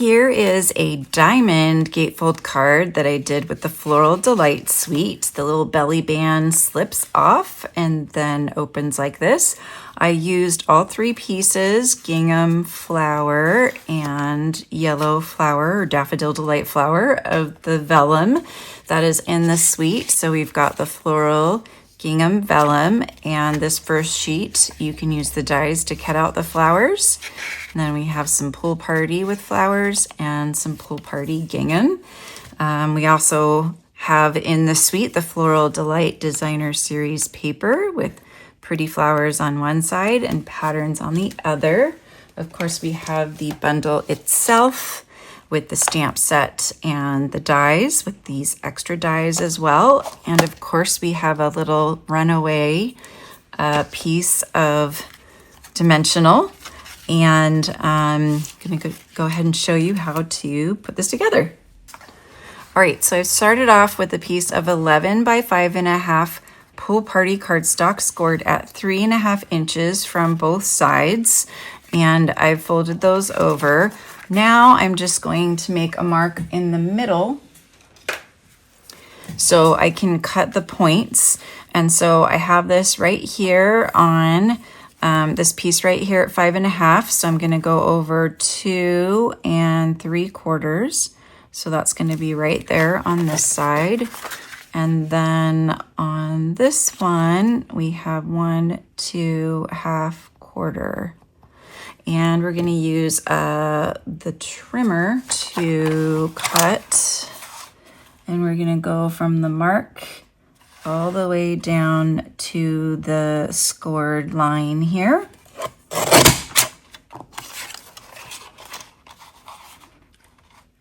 here is a diamond gatefold card that I did with the Floral Delight Suite. The little belly band slips off and then opens like this. I used all three pieces, gingham flower and yellow flower or daffodil delight flower of the vellum that is in the suite. So we've got the floral gingham vellum, and this first sheet you can use the dies to cut out the flowers. And then we have some pool party with flowers and some pool party gingham. We also have in the suite the Floral Delight Designer Series paper with pretty flowers on one side and patterns on the other. Of course, we have the bundle itself with the stamp set and the dies with these extra dies as well. And of course, we have a little runaway piece of dimensional. And I'm gonna go ahead and show you how to put this together. All right, so I've started off with a piece of 11 by 5.5 Pool Party cardstock scored at 3.5 inches from both sides. And I've folded those over. Now I'm just going to make a mark in the middle so I can cut the points. And so I have this right here on this piece right here at 5.5. So I'm going to go over 2 3/4. So that's going to be right there on this side. And then on this one, we have 1 2 1/2. And we're going to use the trimmer to cut. And we're going to go from the mark all the way down to the scored line here.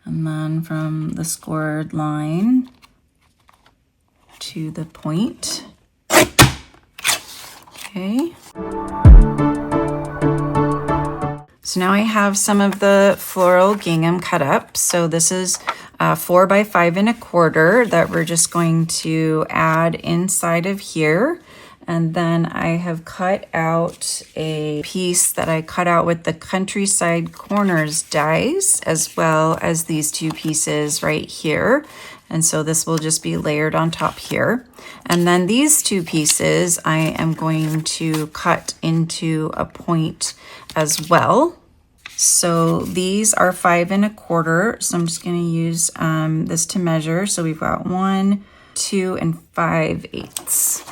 And then from the scored line to the point. Okay. So now I have some of the floral gingham cut up. So this is 4 by 5.25 that we're just going to add inside of here. And then I have cut out a piece that I cut out with the Countryside Corners dies, as well as these two pieces right here. And so this will just be layered on top here. And then these two pieces I am going to cut into a point as well. So these are 5.25. So I'm just going to use this to measure. So we've got 1, 2, and 5/8.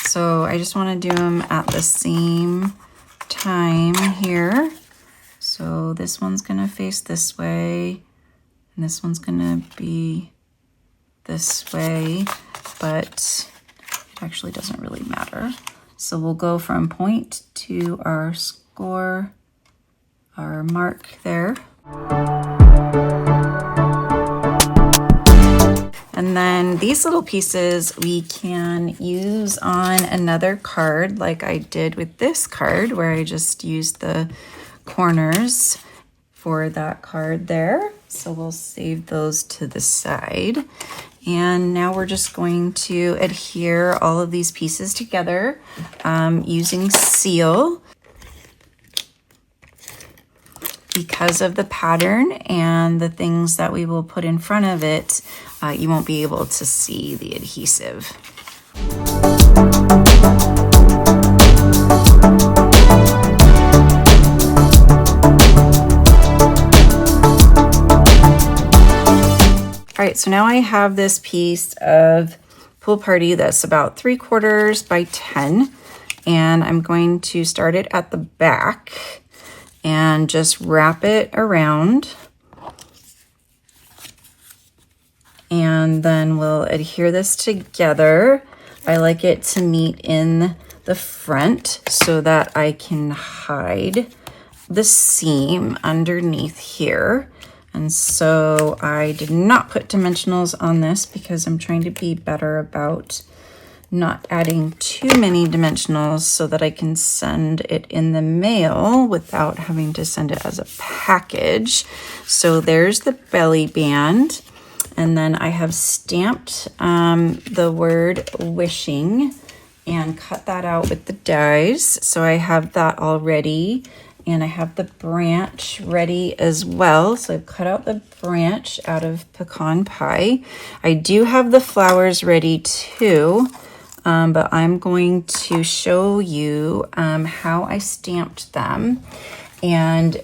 So I just want to do them at the same time here. So this one's going to face this way, and this one's going to be this way, but it actually doesn't really matter. So we'll go from point to our score, our mark there. And then these little pieces we can use on another card like I did with this card, where I just used the corners for that card there. So we'll save those to the side. And now we're just going to adhere all of these pieces together using seal. Because of the pattern and the things that we will put in front of it, you won't be able to see the adhesive. All right, so now I have this piece of Pool Party that's about 3/4 by 10, and I'm going to start it at the back and just wrap it around. And then we'll adhere this together. I like it to meet in the front so that I can hide the seam underneath here. And so I did not put dimensionals on this because I'm trying to be better about not adding too many dimensionals so that I can send it in the mail without having to send it as a package. So there's the belly band. And then I have stamped the word wishing and cut that out with the dies. So I have that already. And I have the branch ready as well. So I've cut out the branch out of pecan pie. I do have the flowers ready too, but I'm going to show you how I stamped them. And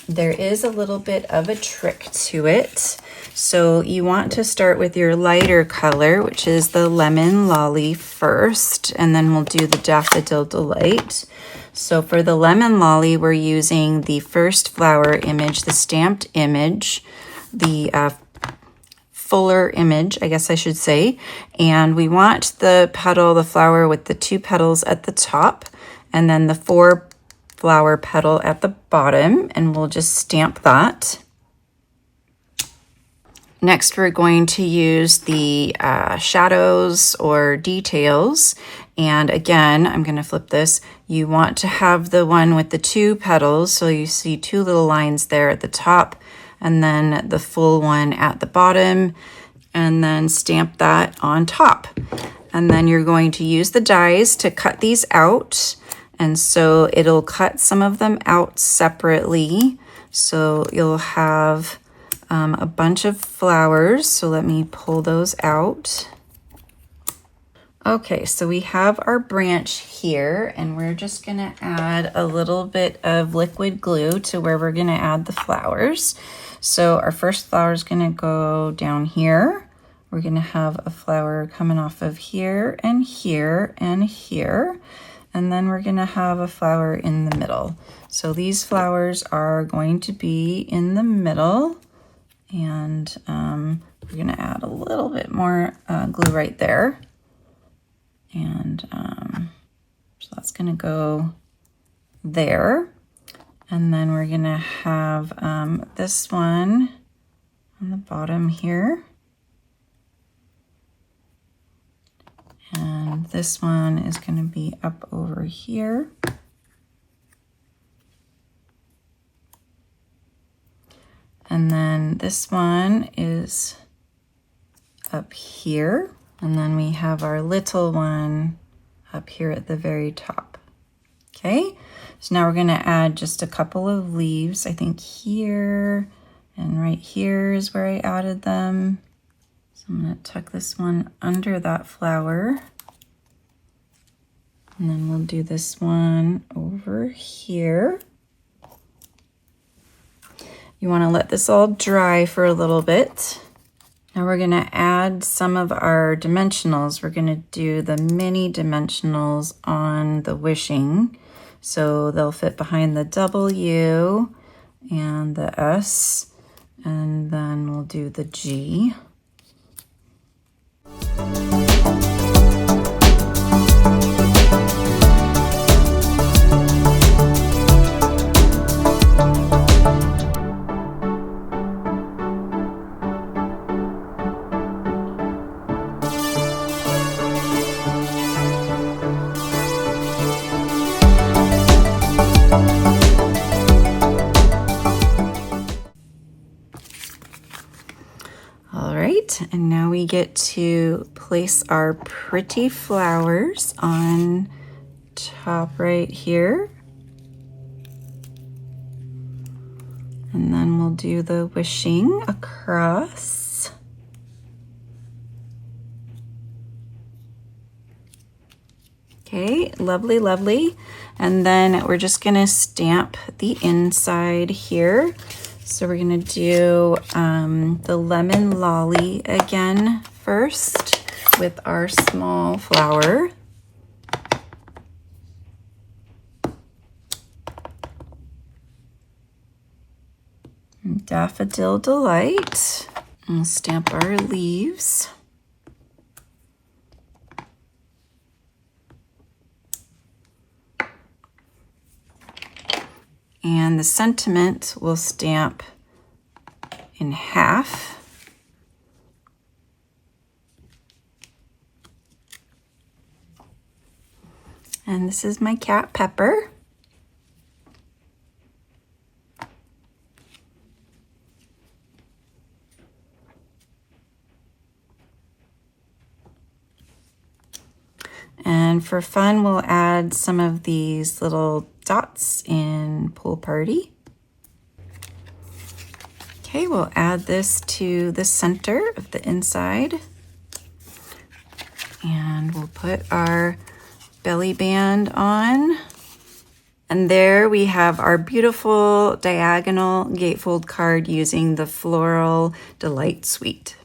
there is a little bit of a trick to it. So you want to start with your lighter color, which is the Lemon Lolly first, and then we'll do the Daffodil Delight. So for the Lemon Lolly, we're using the first flower image, the stamped image, the fuller image, I guess I should say. And we want the petal, the flower with the 2 petals at the top, and then the 4 flower petal at the bottom, and we'll just stamp that. Next, we're going to use the shadows or details. And again, I'm going to flip this. You want to have the one with the 2 petals. So you see 2 little lines there at the top, and then the full one at the bottom, and then stamp that on top. And then you're going to use the dies to cut these out. And so it'll cut some of them out separately. So you'll have a bunch of flowers. So let me pull those out. Okay, so we have our branch here, and we're just going to add a little bit of liquid glue to where we're going to add the flowers. So our first flower is going to go down here. We're going to have a flower coming off of here and here and here. And then we're going to have a flower in the middle. So these flowers are going to be in the middle. And we're going to add a little bit more glue right there. And so that's going to go there. And then we're going to have this one on the bottom here. And this one is going to be up over here. And then this one is up here. And then we have our little one up here at the very top. Okay, so now we're going to add just a couple of leaves. I think here and right here is where I added them. So I'm going to tuck this one under that flower. And then we'll do this one over here. You want to let this all dry for a little bit. Now we're going to add some of our dimensionals. We're going to do the mini dimensionals on the wishing. So they'll fit behind the W and the S, and then we'll do the G. And now we get to place our pretty flowers on top right here. And then we'll do the wishing across. Okay, lovely, lovely. And then we're just gonna stamp the inside here. So we're gonna do the Lemon Lolly again first with our small flower. Daffodil Delight. And we'll stamp our leaves. And the sentiment we'll stamp in half. And this is my cat Pepper. And for fun, we'll add some of these little dots in Pool Party. Okay, we'll add this to the center of the inside. And we'll put our belly band on. And there we have our beautiful diagonal gatefold card using the Floral Delight Suite.